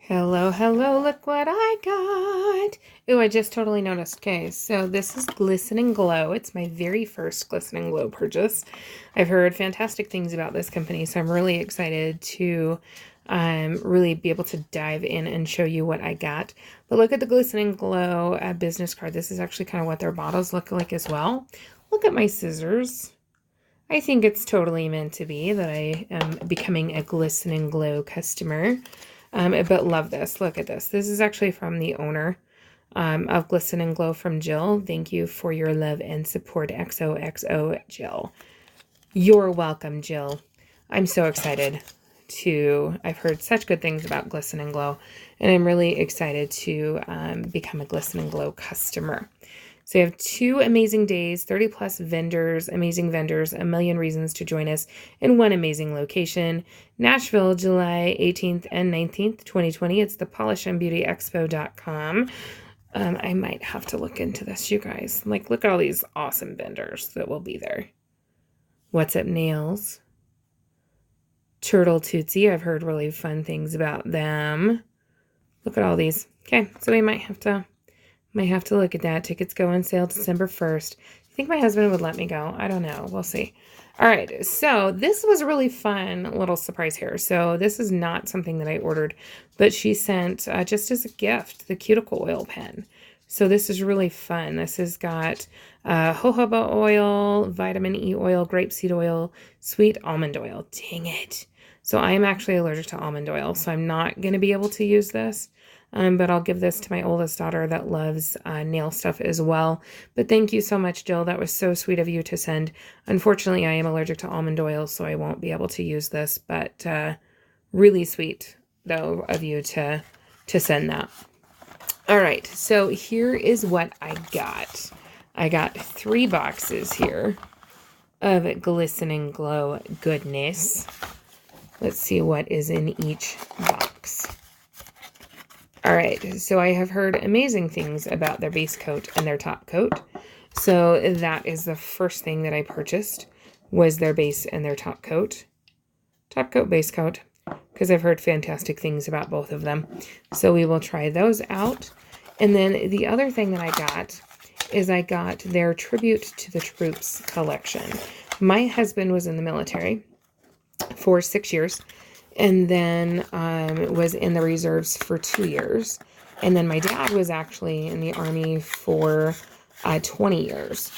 Hello, hello, look what I got. Ooh, I just totally noticed. Okay, so this is Glisten and Glow. It's my very first Glisten and Glow purchase. I've heard fantastic things about this company, so I'm really excited to really be able to dive in and show you what I got. But look at the Glisten and Glow business card. This is actually kind of what their bottles look like as well. Look at my scissors. I think it's totally meant to be that I am becoming a Glisten and Glow customer. But love this. Look at this. This is actually from the owner of Glisten and Glow, from Jill. Thank you for your love and support, XOXO Jill. You're welcome, Jill. I'm so excited I've heard such good things about Glisten and Glow, and I'm really excited to become a Glisten and Glow customer. So you have 2 amazing days, 30 plus vendors, amazing vendors, a million reasons to join us in one amazing location. Nashville, July 18th and 19th, 2020. It's the polishandbeautyexpo.com. I might have to look into this, you guys. Like, look at all these awesome vendors that will be there. What's Up Nails. Turtle Tootsie. I've heard really fun things about them. Look at all these. Okay, so we might have to look at that. Tickets go on sale December 1st. I think my husband would let me go. I don't know. We'll see. All right. So this was a really fun little surprise here. So this is not something that I ordered, but she sent just as a gift the cuticle oil pen. So this is really fun. This has got jojoba oil, vitamin E oil, grapeseed oil, sweet almond oil. Dang it. So I am actually allergic to almond oil, so I'm not going to be able to use this. But I'll give this to my oldest daughter that loves nail stuff as well. But thank you so much, Jill. That was so sweet of you to send. Unfortunately, I am allergic to almond oil, so I won't be able to use this. But really sweet, though, of you to send that. All right, so here is what I got. I got 3 boxes here of Glisten and Glow goodness. Let's see what is in each box. All right, so I have heard amazing things about their base coat and their top coat. So that is the first thing that I purchased, was their base and their top coat. Top coat, base coat, because I've heard fantastic things about both of them. So we will try those out. And then the other thing that I got is I got their Tribute to the Troops collection. My husband was in the military for 6 years, and then was in the reserves for 2 years. And then my dad was actually in the Army for 20 years.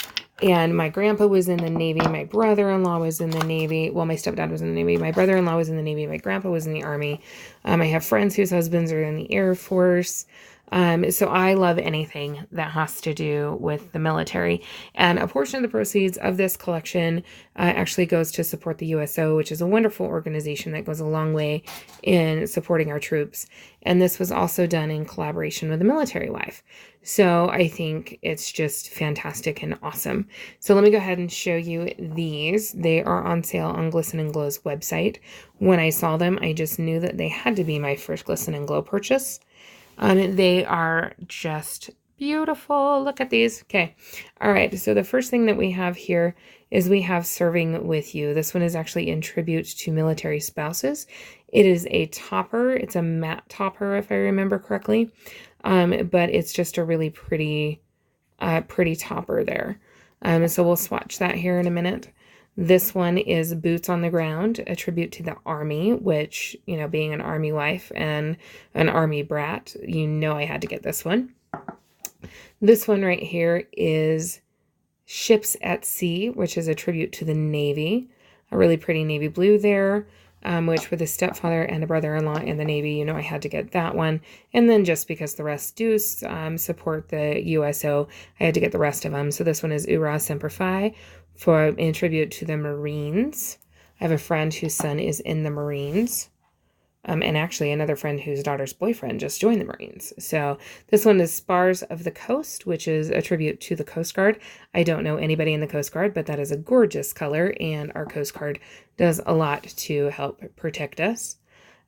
And my grandpa was in the Navy. My brother-in-law was in the Navy. Well, my stepdad was in the Navy. My brother-in-law was in the Navy. My grandpa was in the Army. I have friends whose husbands are in the Air Force. So I love anything that has to do with the military. And a portion of the proceeds of this collection actually goes to support the USO, which is a wonderful organization that goes a long way in supporting our troops. And this was also done in collaboration with the Military Wife. So I think it's just fantastic and awesome. So let me go ahead and show you these. They are on sale on Glisten and Glow's website. When I saw them, I just knew that they had to be my first Glisten and Glow purchase. They are just beautiful. Look at these. Okay. All right. So the first thing that we have here is we have Serving With You. This one is actually in tribute to military spouses. It is a topper. It's a matte topper, if I remember correctly. But it's just a really pretty topper there. So we'll swatch that here in a minute. This one is Boots on the Ground, a tribute to the Army, which, you know, being an Army wife and an Army brat, you know I had to get this one. This one right here is Ships at Sea, which is a tribute to the Navy. A really pretty navy blue there, which with a stepfather and a brother-in-law in the Navy, you know I had to get that one. And then just because the rest do support the USO, I had to get the rest of them. So this one is Ura Semper Fi, in tribute to the Marines. I have a friend whose son is in the Marines. And actually another friend whose daughter's boyfriend just joined the Marines. So this one is Spars of the Coast, which is a tribute to the Coast Guard. I don't know anybody in the Coast Guard, but that is a gorgeous color, and our Coast Guard does a lot to help protect us.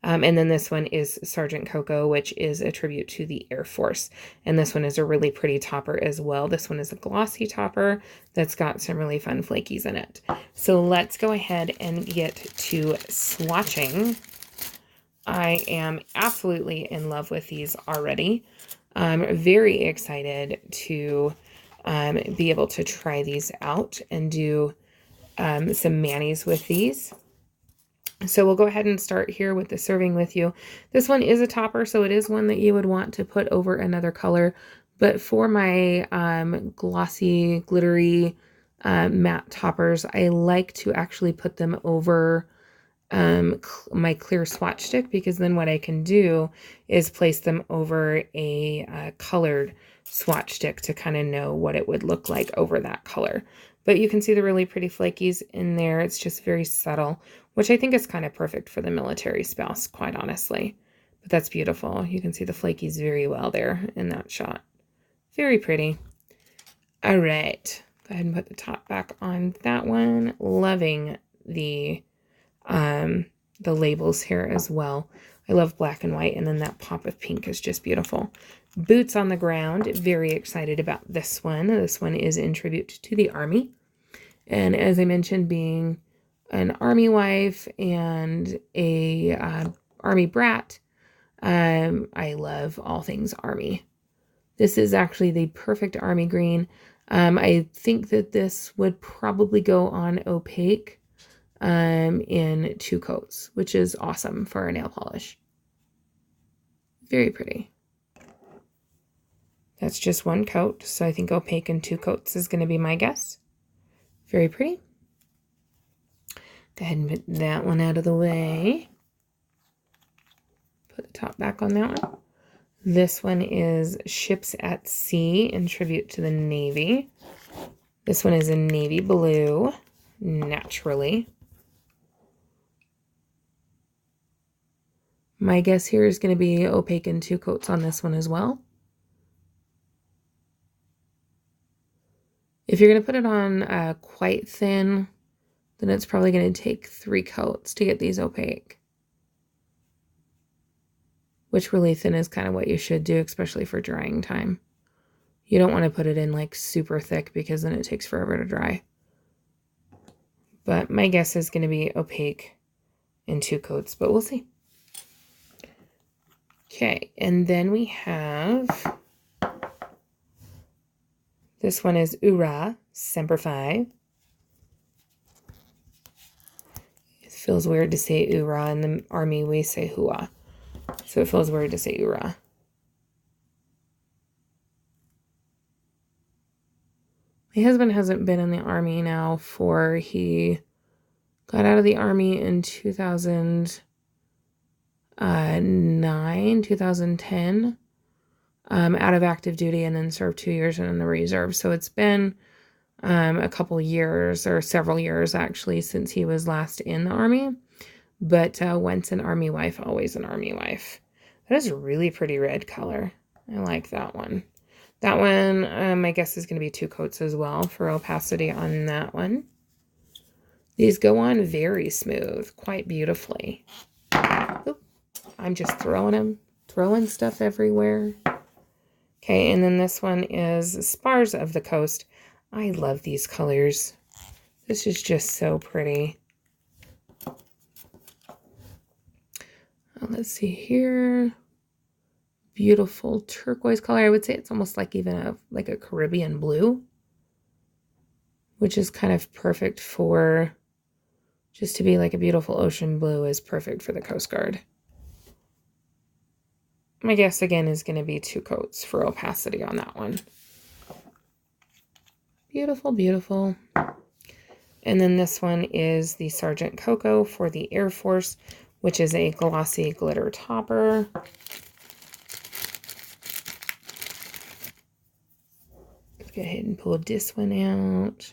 And then this one is Sergeant Coco, which is a tribute to the Air Force. And this one is a really pretty topper as well. This one is a glossy topper that's got some really fun flakies in it. So let's go ahead and get to swatching I am absolutely in love with these already. I'm very excited to be able to try these out and do some manis with these. So we'll go ahead and start here with the serving with you. This one is a topper, so it is one that you would want to put over another color. But for my glossy, glittery matte toppers, I like to actually put them over my clear swatch stick, because then what I can do is place them over a colored swatch stick to kind of know what it would look like over that color. But you can see the really pretty flakies in there. It's just very subtle, which I think is kind of perfect for the military spouse, quite honestly. But that's beautiful. You can see the flakies very well there in that shot. Very pretty. All right, go ahead and put the top back on that one. Loving the labels here as well. I love black and white, and then that pop of pink is just beautiful. Boots on the ground. Very excited about this one. This one is in tribute to the Army. And as I mentioned, being an Army wife and a Army brat, I love all things Army. This is actually the perfect Army green. I think that this would probably go on opaque in 2 coats, which is awesome for a nail polish. Very pretty. That's just 1 coat, so I think opaque in 2 coats is going to be my guess. Very pretty. Go ahead and put that one out of the way. Put the top back on that one. This one is Ships at Sea in tribute to the Navy. This one is in navy blue, naturally. My guess here is going to be opaque in 2 coats on this one as well. If you're going to put it on quite thin, then it's probably going to take 3 coats to get these opaque. Which really thin is kind of what you should do, especially for drying time. You don't want to put it in like super thick, because then it takes forever to dry. But my guess is going to be opaque in 2 coats, but we'll see. Okay, and then we have, this one is Ura Semper Fi. It feels weird to say Ura. In the Army, we say Hua. So it feels weird to say Ura. My husband hasn't been in the Army now he got out of the Army in 2009, 2010, out of active duty, and then served 2 years in the reserve. So it's been a couple years, or several years actually, since he was last in the Army. But once an Army wife, always an Army wife. That is a really pretty red color. I like that one. That one, my guess is going to be 2 coats as well for opacity on that one. These go on very smooth, quite beautifully. Oop, I'm just throwing stuff everywhere. Okay, and then this one is Spars of the Coast. I love these colors. This is just so pretty. Let's see here. Beautiful turquoise color. I would say it's almost like even like a Caribbean blue, which is kind of perfect for, just to be like a beautiful ocean blue is perfect for the Coast Guard. My guess again is going to be 2 coats for opacity on that one. Beautiful, beautiful. And then this one is the Sergeant Cocoa for the Air Force, which is a glossy glitter topper. Let's go ahead and pull this one out.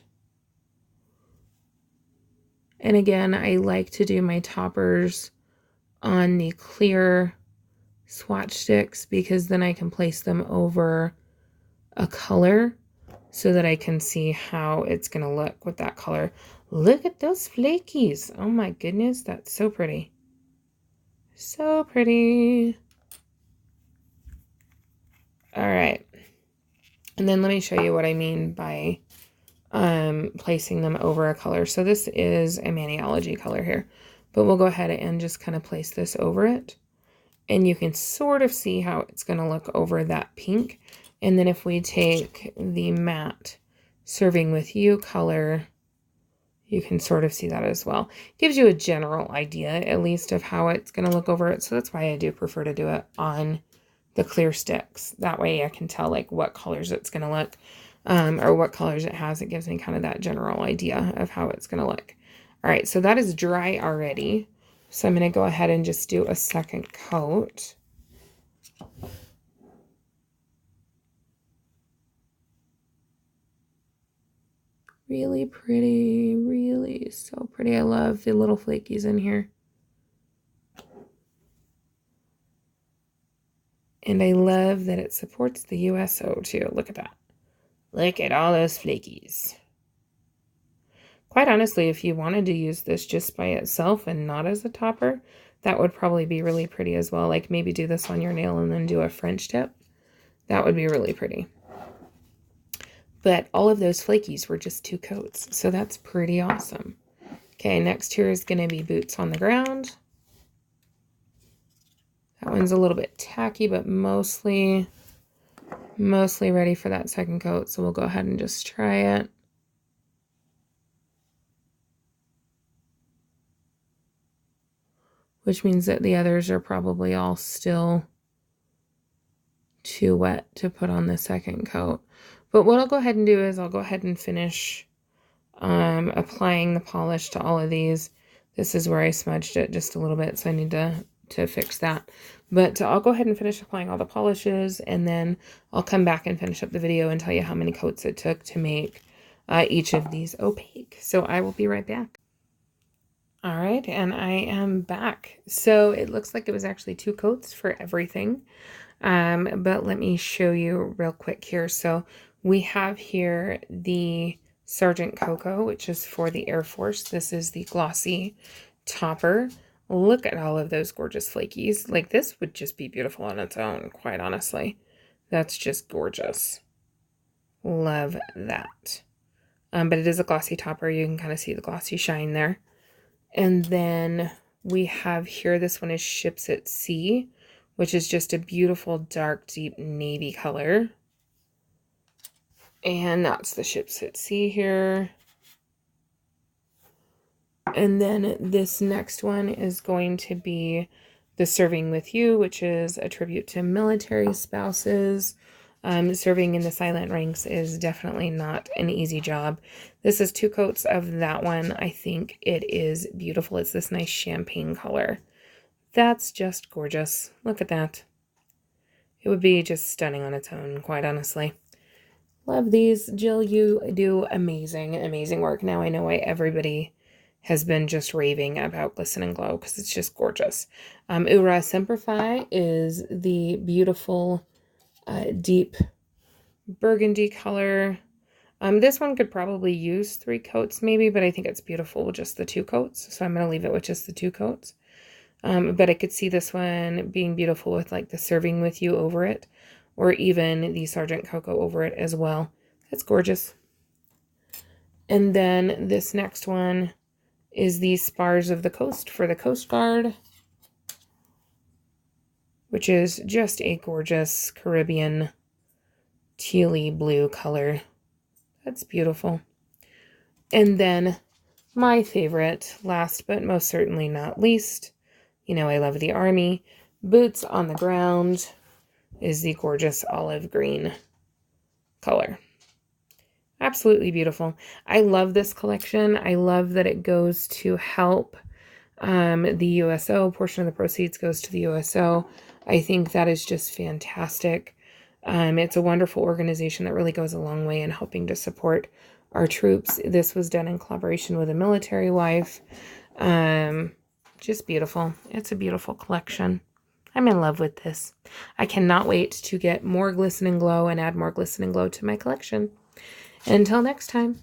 And again, I like to do my toppers on the clear swatch sticks, because then I can place them over a color so that I can see how it's going to look with that color. Look at those flakies. Oh my goodness, that's so pretty. So pretty. All right. And then let me show you what I mean by placing them over a color. So this is a Maniology color here, but we'll go ahead and just kind of place this over it. And you can sort of see how it's going to look over that pink. And then if we take the matte Serving With You color, you can sort of see that as well. Gives you a general idea, at least, of how it's going to look over it. So that's why I do prefer to do it on the clear sticks. That way I can tell like what colors it's going to look, or what colors it has. It gives me kind of that general idea of how it's going to look. All right, so that is dry already. So I'm going to go ahead and just do a second coat. Really pretty, really so pretty. I love the little flakies in here. And I love that it supports the USO too. Look at that. Look at all those flakies. Quite honestly, if you wanted to use this just by itself and not as a topper, that would probably be really pretty as well. Like maybe do this on your nail and then do a French tip. That would be really pretty. But all of those flakies were just 2 coats, so that's pretty awesome. Okay, next here is going to be Boots on the Ground. That one's a little bit tacky, but mostly ready for that second coat, so we'll go ahead and just try it. Which means that the others are probably all still too wet to put on the second coat. But what I'll go ahead and do is I'll go ahead and finish applying the polish to all of these. This is where I smudged it just a little bit, so I need to fix that. But I'll go ahead and finish applying all the polishes, and then I'll come back and finish up the video and tell you how many coats it took to make each of these opaque. So I will be right back. All right, and I am back. So it looks like it was actually 2 coats for everything. But let me show you real quick here. So we have here the Sergeant Cocoa, which is for the Air Force. This is the glossy topper. Look at all of those gorgeous flakies. Like this would just be beautiful on its own, quite honestly. That's just gorgeous. Love that. But it is a glossy topper. You can kind of see the glossy shine there. And then we have here, this one is Ships at Sea, which is just a beautiful dark, deep navy color. And that's the Ships at Sea here. And then this next one is going to be the Serving With You, which is a tribute to military spouses. Serving in the silent ranks is definitely not an easy job. This is 2 coats of that one. I think it is beautiful. It's this nice champagne color. That's just gorgeous. Look at that. It would be just stunning on its own, quite honestly. Love these. Jill, you do amazing, amazing work. Now I know why everybody has been just raving about Glisten and Glow, because it's just gorgeous. Ura Semperfi is the beautiful deep burgundy color. This one could probably use 3 coats maybe, but I think it's beautiful with just the 2 coats. So I'm going to leave it with just the 2 coats. But I could see this one being beautiful with like the Serving With You over it, or even the Sergeant Cocoa over it as well. That's gorgeous. And then this next one is the Spars of the Coast for the Coast Guard, which is just a gorgeous Caribbean tealy blue color. That's beautiful. And then my favorite, last but most certainly not least, you know I love the Army, Boots on the Ground, is the gorgeous olive green color. Absolutely beautiful. I love this collection. I love that it goes to help the USO. Portion of the proceeds goes to the USO. I think that is just fantastic. It's a wonderful organization that really goes a long way in helping to support our troops. This was done in collaboration with a military wife. Just beautiful. It's a beautiful collection. I'm in love with this. I cannot wait to get more Glisten and Glow and add more Glisten and Glow to my collection. Until next time.